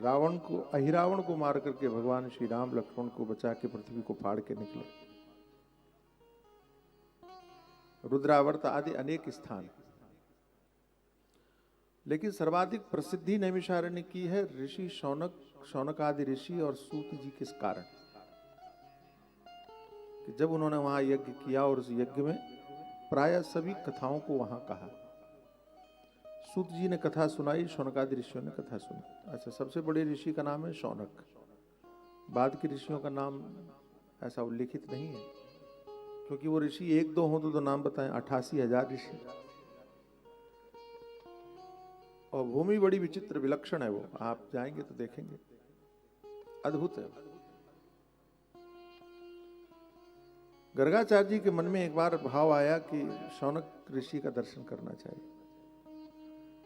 रावण को, अहिरावण को मार करके भगवान श्री राम लक्ष्मण को बचा के पृथ्वी को फाड़ के निकले। रुद्रावर्त आदि अनेक स्थान, लेकिन सर्वाधिक प्रसिद्धि नैमिषारण्य की है ऋषि शौनक आदि ऋषि और सूत जी के कारण कि जब उन्होंने वहां यज्ञ किया और उस यज्ञ में प्राय सभी कथाओं को वहां कहा। सूत जी ने कथा सुनाई, शौनक आदि ऋषियों ने कथा सुनी। अच्छा, सबसे बड़े ऋषि का नाम है शौनक, बाद के ऋषियों का नाम ऐसा उल्लिखित नहीं है, क्योंकि वो ऋषि एक दो हो तो नाम बताएं, 88,000 ऋषि। और भूमि बड़ी विचित्र विलक्षण है, वो आप जाएंगे तो देखेंगे, अद्भुत है। गर्गाचार्य जी के मन में एक बार भाव आया कि शौनक ऋषि का दर्शन करना चाहिए,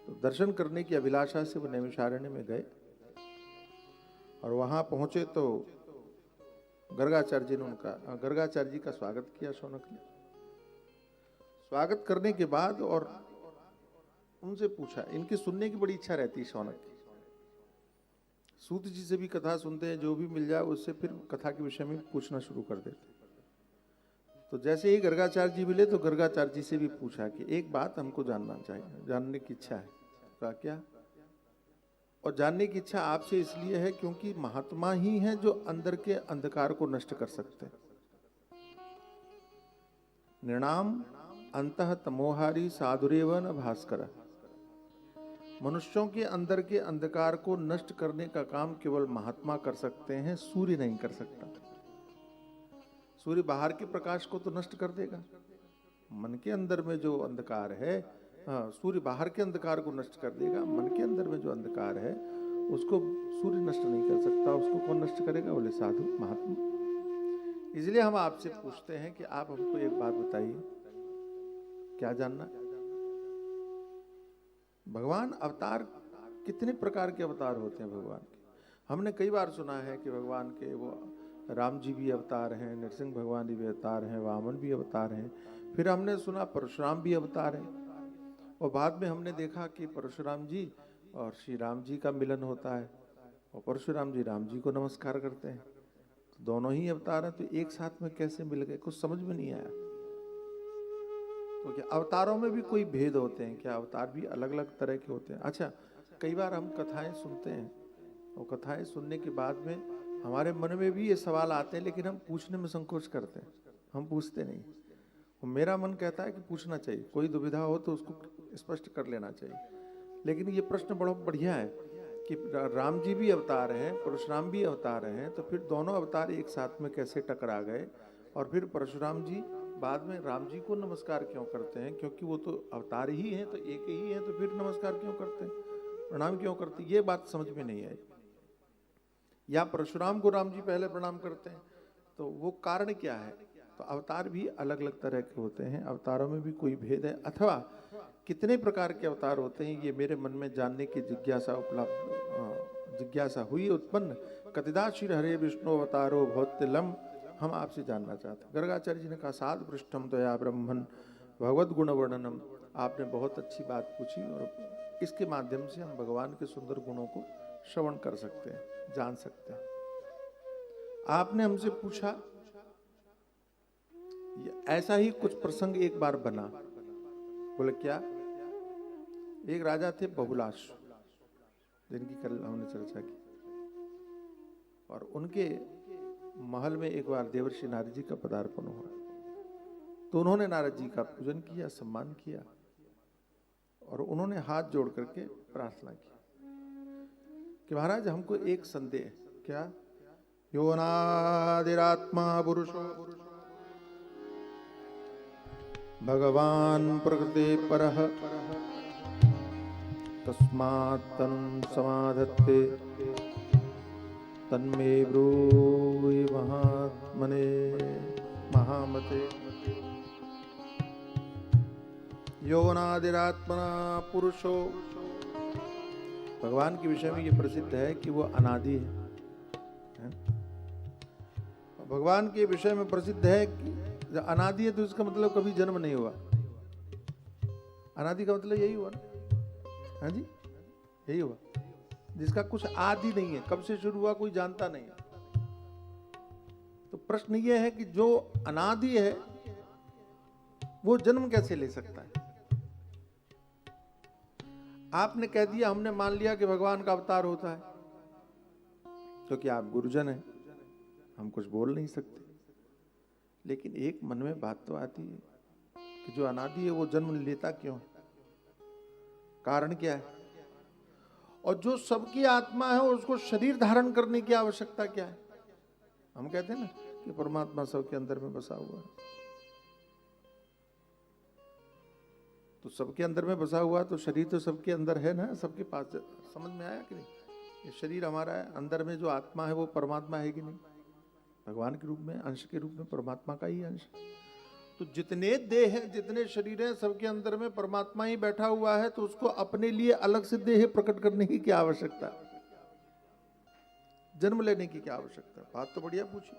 तो दर्शन करने की अभिलाषा से वो नैमिषारण्य में गए और वहां पहुंचे तो गर्गाचार्य जी का स्वागत किया शौनक ने। स्वागत करने के बाद और उनसे पूछा, इनकी सुनने की बड़ी इच्छा रहती है शौनक की, सूत जी से भी कथा सुनते हैं, जो भी मिल जाए उससे फिर कथा के विषय में पूछना शुरू कर देते। तो जैसे ही गर्गाचार्य जी मिले तो गर्गाचार्य जी से भी पूछा कि एक बात हमको जानना चाहिए, जानने की इच्छा है। कहा क्या? और जानने की इच्छा आपसे इसलिए है क्योंकि महात्मा ही हैं जो अंदर के अंधकार को नष्ट कर सकते हैं। निर्णाम अंतः तमोहारी साधुरेव न भास्कर। मनुष्यों के अंदर के अंधकार को नष्ट करने का काम केवल महात्मा कर सकते हैं, सूर्य नहीं कर सकता। सूर्य बाहर के प्रकाश को तो नष्ट कर देगा, मन के अंदर में जो अंधकार है, सूर्य बाहर के अंधकार को नष्ट कर देगा, मन के अंदर में जो अंधकार है उसको सूर्य नष्ट नहीं कर सकता। उसको कौन नष्ट करेगा? बोले साधु महात्मा। इसलिए हम आपसे पूछते हैं कि आप हमको एक बात बताइए, क्या जानना? भगवान अवतार, कितने प्रकार के अवतार होते हैं भगवान के? हमने कई बार सुना है कि भगवान के वो राम जी भी अवतार हैं, नरसिंह भगवान भी अवतार हैं, वामन भी अवतार हैं, फिर हमने सुना परशुराम भी अवतार हैं, और बाद में हमने देखा कि परशुराम जी और श्री राम जी का मिलन होता है और परशुराम जी राम जी को नमस्कार करते हैं। तो दोनों ही अवतार हैं, तो एक साथ में कैसे मिल गए? कुछ समझ में नहीं आया। तो क्या अवतारों में भी कोई भेद होते हैं क्या? अवतार भी अलग अलग तरह के होते हैं? अच्छा, कई बार हम कथाएं सुनते हैं और कथाएं सुनने के बाद में हमारे मन में भी ये सवाल आते हैं, लेकिन हम पूछने में संकोच करते हैं, हम पूछते नहीं। मेरा मन कहता है कि पूछना चाहिए, कोई दुविधा हो तो उसको स्पष्ट कर लेना चाहिए। लेकिन ये प्रश्न बड़ा बढ़िया है कि राम जी भी अवतार हैं, परशुराम भी अवतार हैं, तो फिर दोनों अवतार एक साथ में कैसे टकरा गए? और फिर परशुराम जी बाद में राम जी को नमस्कार क्यों करते हैं? क्योंकि वो तो अवतार ही हैं, तो एक ही हैं, तो फिर नमस्कार क्यों करते हैं, प्रणाम क्यों करते हैं? ये बात समझ में नहीं आई। या परशुराम को राम जी पहले प्रणाम करते हैं, तो वो कारण क्या है? तो अवतार भी अलग अलग तरह के होते हैं, अवतारों में भी कोई भेद है, अथवा कितने प्रकार के अवतार होते हैं, ये मेरे मन में जानने की जिज्ञासा हुई उत्पन्न। कतिदा श्री हरे विष्णु अवतारो भौत्यलम, हम आपसे जानना चाहते हैं। गर्गाचार्य जी ने कहा, साध पृष्ठम दया ब्रह्मन भगवत गुण वर्णनम। आपने बहुत अच्छी बात पूछी और इसके माध्यम से हम भगवान के सुंदर गुणों को श्रवण कर सकते हैं, जान सकते हैं। आपने हमसे पूछा, ऐसा ही कुछ प्रसंग एक बार बना। बोले क्या? एक राजा थे बहुलाश, जिनकी कल हमने चर्चा की, और उनके महल में एक बार देवर्षि नारद जी का पदार्पण हुआ। तो उन्होंने नारद जी का पूजन किया, सम्मान किया, और उन्होंने हाथ जोड़ करके प्रार्थना की कि महाराज हमको एक संदेह। क्या? योनादिरात्मा पुरुषो भगवान प्रकृते परः तस्मात् तन् समाधत्ते तन्मे ब्रूहि महात्मने महामते। योनादिरात्मना पुरुषो, भगवान के विषय में ये प्रसिद्ध है कि वो अनादि है। भगवान के विषय में प्रसिद्ध है कि जब अनादि है तो इसका मतलब कभी जन्म नहीं हुआ। अनादि का मतलब यही हुआ ना? हाँ जी, यही हुआ। जिसका कुछ आदि नहीं है, कब से शुरू हुआ कोई जानता नहीं है। तो प्रश्न यह है कि जो अनादि है वो जन्म कैसे ले सकता है? आपने कह दिया, हमने मान लिया कि भगवान का अवतार होता है, क्योंकि आप गुरुजन हैं, हम कुछ बोल नहीं सकते। लेकिन एक मन में बात तो आती है कि जो अनादि है वो जन्म लेता क्यों है? कारण क्या है? और जो सबकी आत्मा है उसको शरीर धारण करने की आवश्यकता क्या है? हम कहते हैं ना कि परमात्मा सबके अंदर में बसा हुआ है। तो सबके अंदर में बसा हुआ तो शरीर तो सबके अंदर है ना, सबके पास। समझ में आया कि नहीं? ये शरीर हमारा है, अंदर में जो आत्मा है वो परमात्मा है कि नहीं? भगवान के रूप में, अंश के रूप में परमात्मा का ही अंश। तो जितने देह हैं, जितने शरीर हैं, सबके अंदर में परमात्मा ही बैठा हुआ है। तो उसको अपने लिए अलग से देह प्रकट करने की क्या आवश्यकता है? जन्म लेने की क्या आवश्यकता है? बात तो बढ़िया पूछी।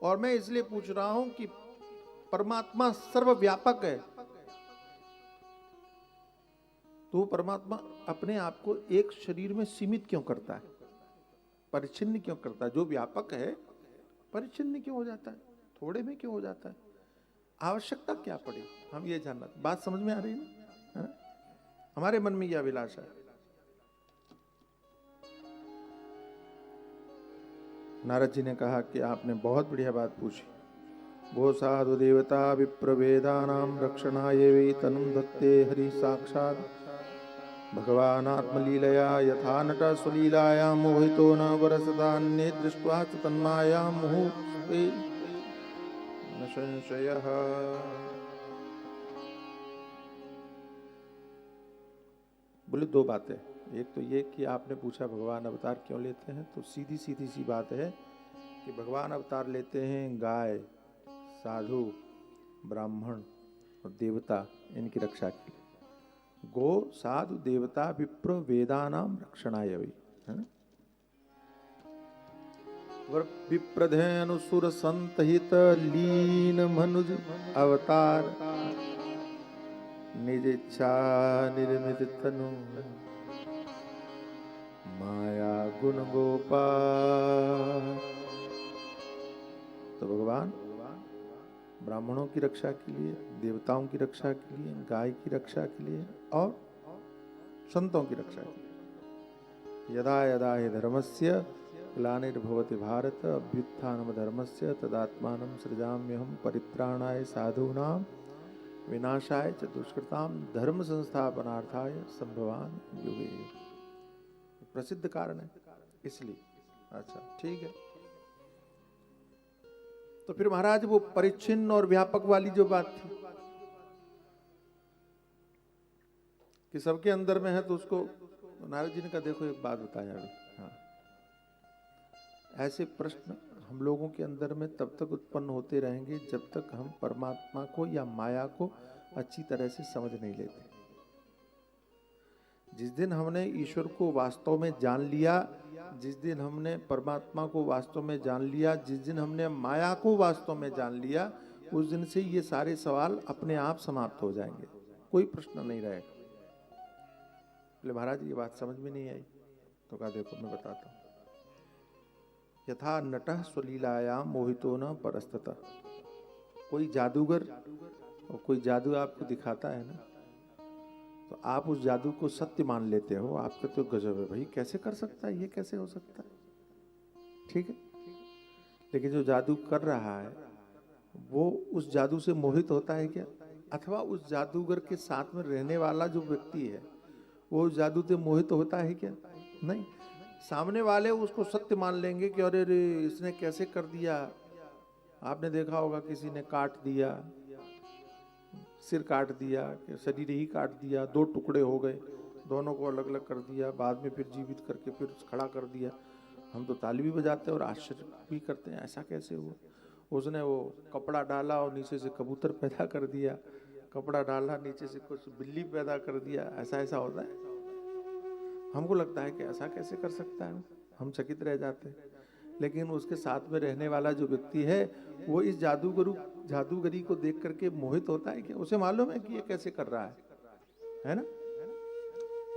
और मैं इसलिए पूछ रहा हूं कि परमात्मा सर्वव्यापक है, तो परमात्मा अपने आप को एक शरीर में सीमित क्यों करता है? परिच्छिन्न क्यों करता है? जो व्यापक है परिच्छिन्न क्यों हो जाता है? थोड़े में क्यों हो जाता है? आवश्यकता क्या पड़ी? हम ये जानना। बात समझ में आ रही है ना? हमारे मन में यह अभिलाषा है। नारद जी ने कहा कि आपने बहुत बढ़िया बात पूछी। वो साधु देवता विप्रवेदानाम रक्षणाय वै तनुं दत्ते हरि साक्षात् भगवान आत्मलीलया यथा नट स्वलीलायां मोहितो न वरसदान्ये दृष्ट्वा च तन्मायां मुहुस्ते न संशयः। बोले दो बातें। एक तो ये कि आपने पूछा भगवान अवतार क्यों लेते हैं, तो सीधी सीधी सी बात है कि भगवान अवतार लेते हैं गाय, साधु, ब्राह्मण और देवता, इनकी रक्षा के लिए। गो, साधु, देवता, विप्र, वेदानाम रक्षणाय वै, है ना? विप्रधेनु सुर संत हित लीन मनुज अवतार निज इच्छा निर्मित तनु माया गुण गोपाल। तो भगवान ब्राह्मणों की रक्षा के लिए, देवताओं की रक्षा के लिए, गाय की रक्षा के लिए और संतों की रक्षा के लिए। यदा यदा हि धर्मस्य ग्लानिर्भवति भारत अभ्युत्थानम धर्मस्य तदात्मानं सृजाम्यहं परित्राणाय साधूनां विनाशाय च दुष्कृतां धर्म संस्थापनार्थाय संभवान युगे। प्रसिद्ध कारण है इसलिए। अच्छा ठीक है। तो फिर महाराज वो परिच्छिन्न और व्यापक वाली जो बात थी कि सबके अंदर में है, तो उसको नारद जी ने कहा देखो एक बात बताया अभी। हाँ, ऐसे प्रश्न हम लोगों के अंदर में तब तक उत्पन्न होते रहेंगे जब तक हम परमात्मा को या माया को अच्छी तरह से समझ नहीं लेते। जिस दिन हमने ईश्वर को वास्तव में जान लिया, जिस दिन हमने परमात्मा को वास्तव में जान लिया, जिस दिन हमने माया को वास्तव में जान लिया, उस दिन से ये सारे सवाल अपने आप समाप्त हो जाएंगे, कोई प्रश्न नहीं रहेगा। बोले महाराज ये बात समझ में नहीं आई। तो कहा देखो मैं बताता हूँ। यथा नटः स्वलीलायां मोहितो न परस्ततः। कोई जादूगर और कोई जादू आपको दिखाता है ना, तो आप उस जादू को सत्य मान लेते हो। आप कहते हो गजब है भाई, कैसे कर सकता है, ये कैसे हो सकता है? ठीक है। लेकिन जो जादू कर रहा है वो उस जादू से मोहित होता है क्या? अथवा उस जादूगर के साथ में रहने वाला जो व्यक्ति है वो उस जादू से मोहित होता है क्या? नहीं। सामने वाले उसको सत्य मान लेंगे कि अरे रे इसने कैसे कर दिया। आपने देखा होगा किसी ने काट दिया, सिर काट दिया, शरीर ही काट दिया, दो टुकड़े हो गए, दोनों को अलग अलग कर दिया, बाद में फिर जीवित करके फिर खड़ा कर दिया। हम तो ताली भी बजाते हैं और आश्चर्य भी करते हैं, ऐसा कैसे हुआ? उसने वो कपड़ा डाला और नीचे से कबूतर पैदा कर दिया, कपड़ा डाला नीचे से कुछ बिल्ली पैदा कर दिया, ऐसा ऐसा होता है। हमको लगता है कि ऐसा कैसे कर सकता है, हम चकित रह जाते हैं। लेकिन उसके साथ में रहने वाला जो व्यक्ति है वो इस जादूगरी को देख करके मोहित होता है कि उसे मालूम है कि ये कैसे कर रहा है ना?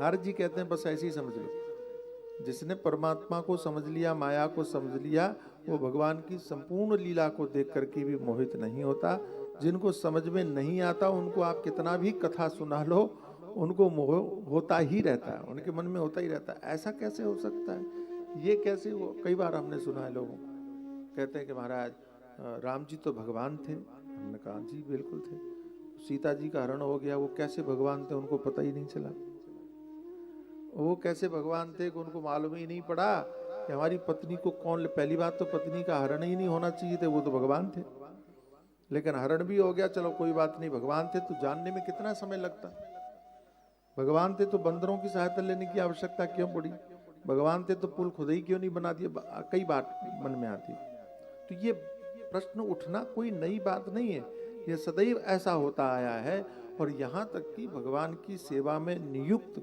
नारद जी कहते हैं बस ऐसे ही समझ लो, जिसने परमात्मा को समझ लिया, माया को समझ लिया, वो भगवान की संपूर्ण लीला को देख करके भी मोहित नहीं होता। जिनको समझ में नहीं आता उनको आप कितना भी कथा सुना लो, उनको मोह होता ही रहता है, उनके मन में होता ही रहता है। ऐसा कैसे हो सकता है, ये कैसे वो, कई बार हमने सुना है लोगों को कहते हैं कि महाराज राम जी तो भगवान थे। हमने कहा जी बिल्कुल थे। सीता जी का हरण हो गया, वो कैसे भगवान थे उनको पता ही नहीं चला। वो कैसे भगवान थे कि उनको मालूम ही नहीं पड़ा कि हमारी पत्नी को कौन, पहली बात तो पत्नी का हरण ही नहीं होना चाहिए थे, वो तो भगवान थे। लेकिन हरण भी हो गया, चलो कोई बात नहीं, भगवान थे तो जानने में कितना समय लगता। भगवान थे तो बंदरों की सहायता लेने की आवश्यकता क्यों पड़ी, भगवान थे तो पुल खुद ही क्यों नहीं बना दिया, कई बात मन में आती। तो ये प्रश्न उठना कोई नई बात नहीं है, ये सदैव ऐसा होता आया है। और यहाँ तक कि भगवान की सेवा में नियुक्त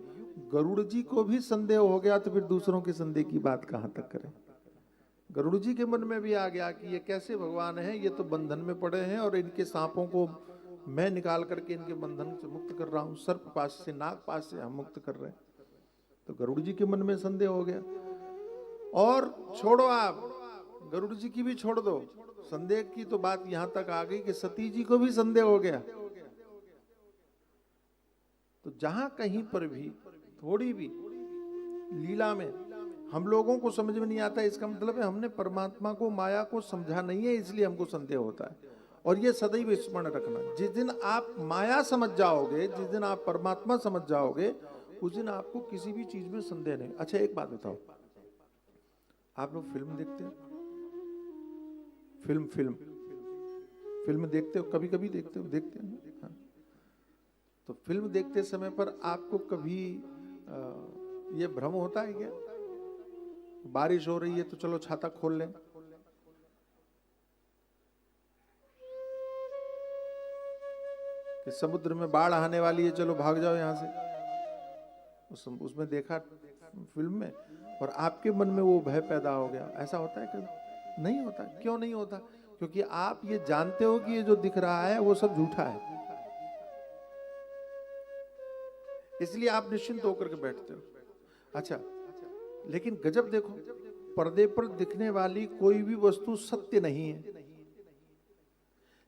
गरुड़ जी को भी संदेह हो गया, तो फिर दूसरों के संदेह की बात कहाँ तक करें। गरुड़ जी के मन में भी आ गया कि ये कैसे भगवान हैं, ये तो बंधन में पड़े हैं और इनके सांपों को मैं निकाल करके इनके बंधन से मुक्त कर रहा हूँ, सर्प पास से, नाग पास से हम मुक्त कर रहे हैं। तो गरुड़ जी के मन में संदेह हो गया। और छोड़ो, आप गरुड़ जी की भी छोड़ दो, संदेह की तो बात यहां तक आ गई कि सती जी को भी संदेह हो गया। तो जहां कहीं पर भी थोड़ी भी लीला में हम लोगों को समझ में नहीं आता, इसका मतलब है हमने परमात्मा को, माया को समझा नहीं है, इसलिए हमको संदेह होता है। और ये सदैव स्मरण रखना, जिस दिन आप माया समझ जाओगे, जिस दिन आप परमात्मा समझ जाओगे, उस दिन आपको किसी भी चीज में संदेह नहीं। अच्छा एक बात बताओ, आप लोग फिल्म देखते हो? फिल्म देखते हो? कभी कभी देखते हो? देखते हैं हाँ। तो फिल्म देखते समय पर आपको कभी ये भ्रम होता है क्या, बारिश हो रही है तो चलो छाता खोल लें, कि समुद्र में बाढ़ आने वाली है चलो भाग जाओ यहां से, उसमें देखा फिल्म में और आपके मन में वो भय पैदा हो गया, ऐसा होता है कभी? नहीं होता। क्यों नहीं होता? क्योंकि आप ये जानते हो कि ये जो दिख रहा है वो सब झूठा है, इसलिए आप निश्चिंत होकर के बैठते हो। अच्छा, लेकिन गजब देखो, पर्दे पर दिखने वाली कोई भी वस्तु सत्य नहीं है,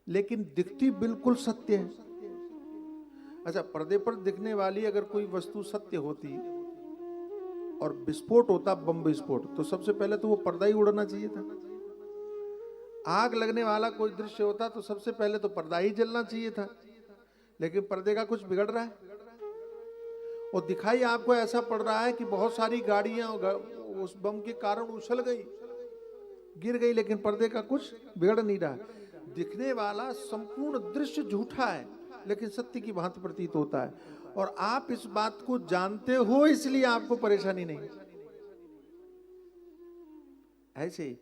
लेकिन दिखती बिल्कुल सत्य है। अच्छा, पर्दे पर दिखने वाली अगर कोई वस्तु सत्य होती और विस्फोट होता, बम विस्फोट, तो सबसे पहले तो वो पर्दा ही उड़ना चाहिए था। आग लगने वाला कोई दृश्य होता तो सबसे पहले तो पर्दा ही जलना चाहिए था, लेकिन पर्दे का कुछ बिगड़ रहा है और दिखाई आपको ऐसा पड़ रहा है कि बहुत सारी गाड़ियां उस बम के कारण उछल गई, गिर गई, लेकिन पर्दे का कुछ बिगड़ नहीं रहा। दिखने वाला संपूर्ण दृश्य झूठा है, लेकिन सत्य की भांति प्रतीत होता है। और आप इस बात को जानते हो, इसलिए आपको परेशानी नहीं। ऐसे ही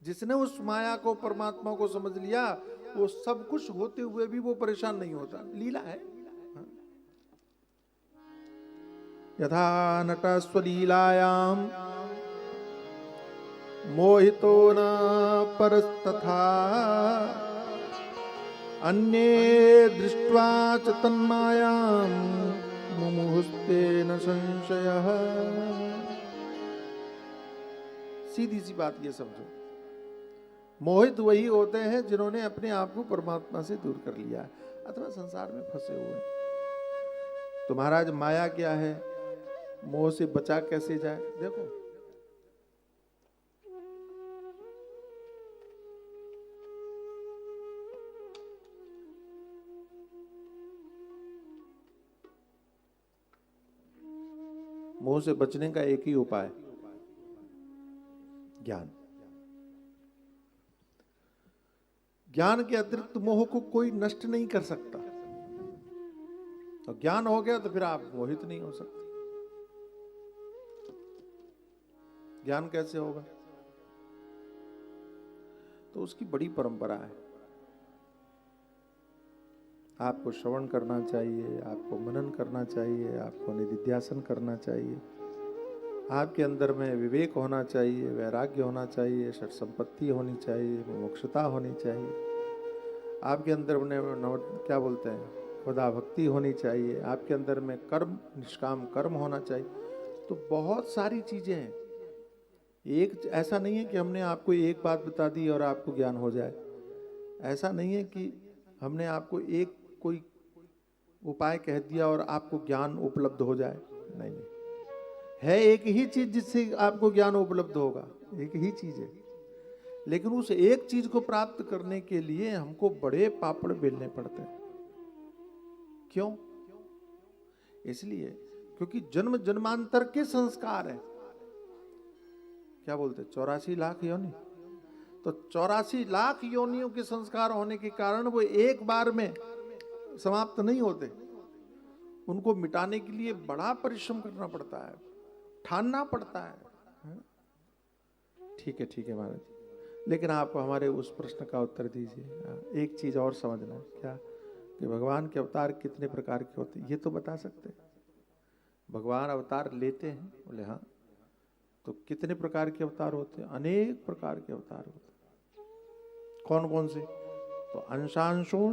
जिसने उस माया को, परमात्मा को समझ लिया, वो सब कुछ होते हुए भी वो परेशान नहीं होता। लीला है। यथा नट स्वलीलायां मोहितो न परस्तथा अन्ये दृष्ट्वा च तन्मायां मुमुहुस्ते न संशयः। सीधी सी बात ये समझो, मोहित वही होते हैं जिन्होंने अपने आप को परमात्मा से दूर कर लिया अथवा संसार में फंसे हुए हैं। तो महाराज माया क्या है, मोह से बचा कैसे जाए? देखो, मोह से बचने का एक ही उपाय, ज्ञान। ज्ञान के अतिरिक्त मोह को कोई नष्ट नहीं कर सकता। तो ज्ञान हो गया तो फिर आप मोहित नहीं हो सकते। ज्ञान कैसे होगा? तो उसकी बड़ी परंपरा है। आपको श्रवण करना चाहिए, आपको मनन करना चाहिए, आपको निधिध्यासन करना चाहिए, आपके अंदर में विवेक होना चाहिए, वैराग्य होना चाहिए, षट संपत्ति होनी चाहिए, मोक्षता होनी चाहिए, आपके अंदर में क्या बोलते हैं, खुदा भक्ति होनी चाहिए, आपके अंदर में कर्म, निष्काम कर्म होना चाहिए। तो बहुत सारी चीजें हैं। एक ऐसा नहीं है कि हमने आपको एक बात बता दी और आपको ज्ञान हो जाए। ऐसा नहीं है कि हमने आपको एक कोई उपाय कह दिया और आपको ज्ञान उपलब्ध हो जाए। नहीं नहीं, है एक ही चीज जिससे आपको ज्ञान उपलब्ध होगा, एक ही चीज है। लेकिन उस एक चीज को प्राप्त करने के लिए हमको बड़े पापड़ बेलने पड़ते हैं। क्यों? इसलिए क्योंकि जन्म जन्मांतर के संस्कार है। क्या बोलते, 84 लाख योनि। तो 84 लाख योनियों के संस्कार होने के कारण वो एक बार में समाप्त नहीं होते। उनको मिटाने के लिए बड़ा परिश्रम करना पड़ता है, ठानना पड़ता है। ठीक है महाराज, लेकिन आप हमारे उस प्रश्न का उत्तर दीजिए। एक चीज और समझना, क्या कि भगवान के अवतार कितने प्रकार के होते हैं, ये तो बता सकते हैं। भगवान अवतार लेते हैं, बोले हाँ। तो कितने प्रकार के अवतार होते हैं? अनेक प्रकार के अवतार होते हैं। कौन कौन से? तो अंशांशों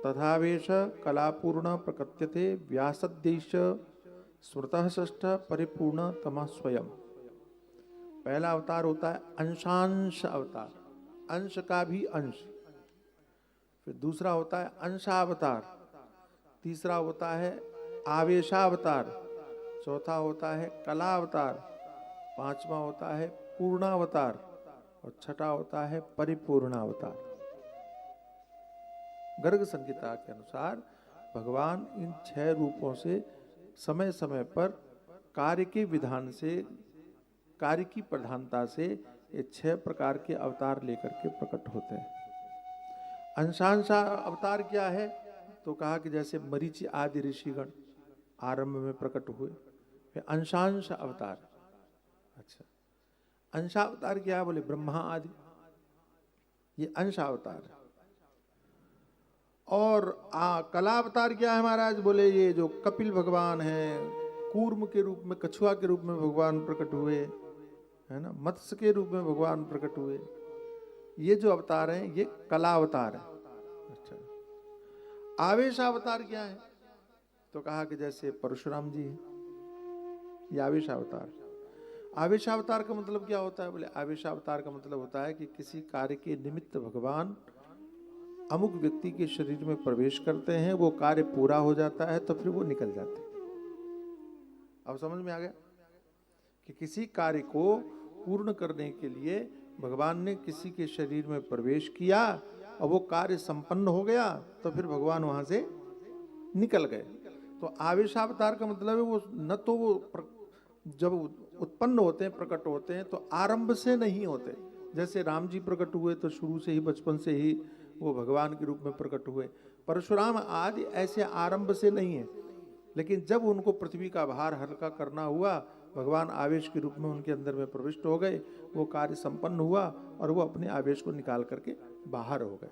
तथावेश कलापूर्ण प्रकृत्यते व्यासदेश स्मृतः षष्ठ परिपूर्ण तमः स्वयं। पहला अवतार होता है अंशांश अवतार, अंश का भी अंश। फिर दूसरा होता है अंशावतार, तीसरा होता है आवेशावतार, चौथा होता है कलावतार, पांचवा होता है पूर्णावतार और छठा होता है परिपूर्णावतार। गर्ग संहिता के अनुसार भगवान इन 6 रूपों से समय समय पर कार्य के विधान से, कार्य की प्रधानता से ये 6 प्रकार के अवतार लेकर के प्रकट होते हैं। अंशांशा अवतार क्या है? तो कहा कि जैसे मरीचि आदि ऋषिगण आरंभ में प्रकट हुए, फिर अंशांश अवतार। अच्छा, अंशावतार क्या है? बोले ब्रह्मा आदि, ये अंशावतार है। और कलावतार क्या है महाराज? बोले ये जो कपिल भगवान हैं, कूर्म के रूप में, कछुआ के रूप में भगवान प्रकट हुए, है ना, मत्स्य के रूप में भगवान प्रकट हुए, ये जो अवतार हैं ये कलावतार है। अच्छा, आवेशावतार क्या है? तो कहा कि जैसे परशुराम जी हैं, ये आवेशावतार। आवेशावतार का मतलब क्या होता है? बोले आवेशावतार का मतलब होता है कि किसी कार्य के निमित्त भगवान अमुक व्यक्ति के शरीर में प्रवेश करते हैं, वो कार्य पूरा हो जाता है तो फिर वो निकल जाते हैं। अब समझ में आ गया कि किसी कार्य को पूर्ण करने के लिए भगवान ने किसी के शरीर में प्रवेश किया और वो कार्य संपन्न हो गया तो फिर भगवान वहां से निकल गए। तो आवेशावतार का मतलब है वो न तो वो जब उत्पन्न होते हैं, प्रकट होते हैं तो आरंभ से नहीं होते। जैसे राम जी प्रकट हुए तो शुरू से ही, बचपन से ही वो भगवान के रूप में प्रकट हुए। परशुराम आदि ऐसे आरंभ से नहीं है, लेकिन जब उनको पृथ्वी का भार हल्का करना हुआ, भगवान आवेश के रूप में उनके अंदर में प्रविष्ट हो गए, वो कार्य संपन्न हुआ और वो अपने आवेश को निकाल करके बाहर हो गए।